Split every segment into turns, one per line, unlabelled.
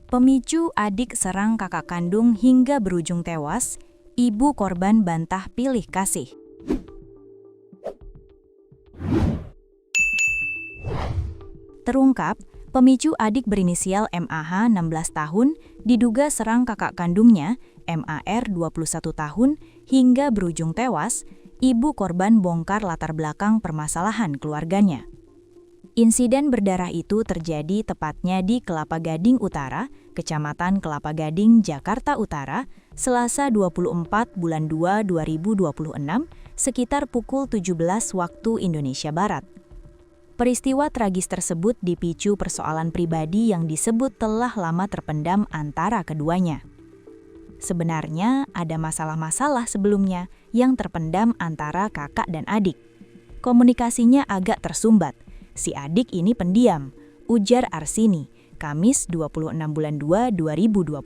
Pemicu adik serang kakak kandung hingga berujung tewas, ibu korban bantah pilih kasih. Terungkap, pemicu adik berinisial MAH 16 tahun diduga serang kakak kandungnya MAR 21 tahun hingga berujung tewas, ibu korban bongkar latar belakang permasalahan keluarganya. Insiden berdarah itu terjadi tepatnya di Kelapa Gading Utara, Kecamatan Kelapa Gading, Jakarta Utara, Selasa 24 bulan 2 2026, sekitar pukul 17 waktu Indonesia Barat. Peristiwa tragis tersebut dipicu persoalan pribadi yang disebut telah lama terpendam antara keduanya. Sebenarnya ada masalah-masalah sebelumnya yang terpendam antara kakak dan adik. Komunikasinya agak tersumbat. Si adik ini pendiam, ujar Arsini, Kamis 26 bulan 2 2026.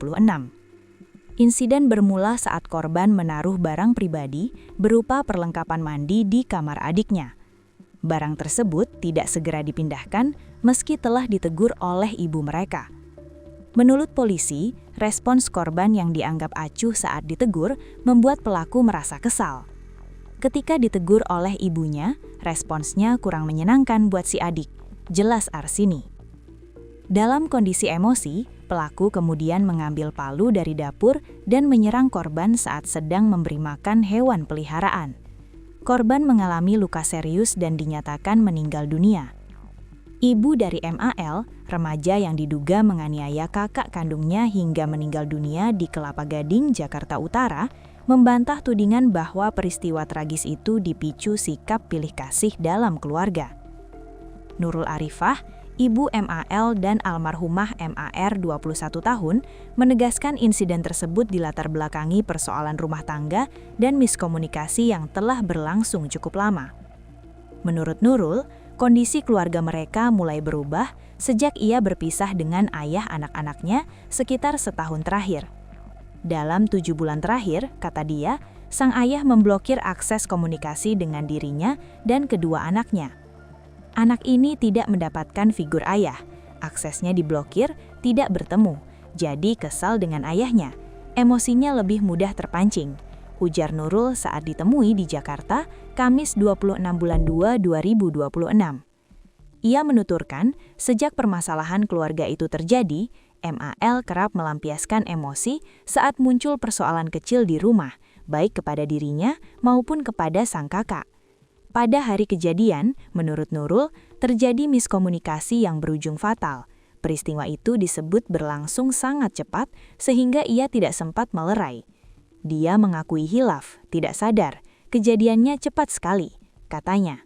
Insiden bermula saat korban menaruh barang pribadi berupa perlengkapan mandi di kamar adiknya. Barang tersebut tidak segera dipindahkan meski telah ditegur oleh ibu mereka. Menurut polisi, respons korban yang dianggap acuh saat ditegur membuat pelaku merasa kesal. Ketika ditegur oleh ibunya, responsnya kurang menyenangkan buat si adik, jelas Arsini. Dalam kondisi emosi, pelaku kemudian mengambil palu dari dapur dan menyerang korban saat sedang memberi makan hewan peliharaan. Korban mengalami luka serius dan dinyatakan meninggal dunia. Ibu dari MAL, remaja yang diduga menganiaya kakak kandungnya hingga meninggal dunia di Kelapa Gading, Jakarta Utara, membantah tudingan bahwa peristiwa tragis itu dipicu sikap pilih kasih dalam keluarga. Nurul Arifah, ibu MAL dan almarhumah MAR 21 tahun, menegaskan insiden tersebut dilatar belakangi persoalan rumah tangga dan miskomunikasi yang telah berlangsung cukup lama. Menurut Nurul, kondisi keluarga mereka mulai berubah sejak ia berpisah dengan ayah anak-anaknya sekitar setahun terakhir. Dalam 7 bulan terakhir, kata dia, sang ayah memblokir akses komunikasi dengan dirinya dan kedua anaknya. Anak ini tidak mendapatkan figur ayah, aksesnya diblokir, tidak bertemu, jadi kesal dengan ayahnya. Emosinya lebih mudah terpancing, ujar Nurul saat ditemui di Jakarta, Kamis 26 bulan 2 2026. Ia menuturkan, sejak permasalahan keluarga itu terjadi, MAL kerap melampiaskan emosi saat muncul persoalan kecil di rumah, baik kepada dirinya maupun kepada sang kakak. Pada hari kejadian, menurut Nurul, terjadi miskomunikasi yang berujung fatal. Peristiwa itu disebut berlangsung sangat cepat sehingga ia tidak sempat melerai. Dia mengakui hilaf, tidak sadar, kejadiannya cepat sekali, katanya.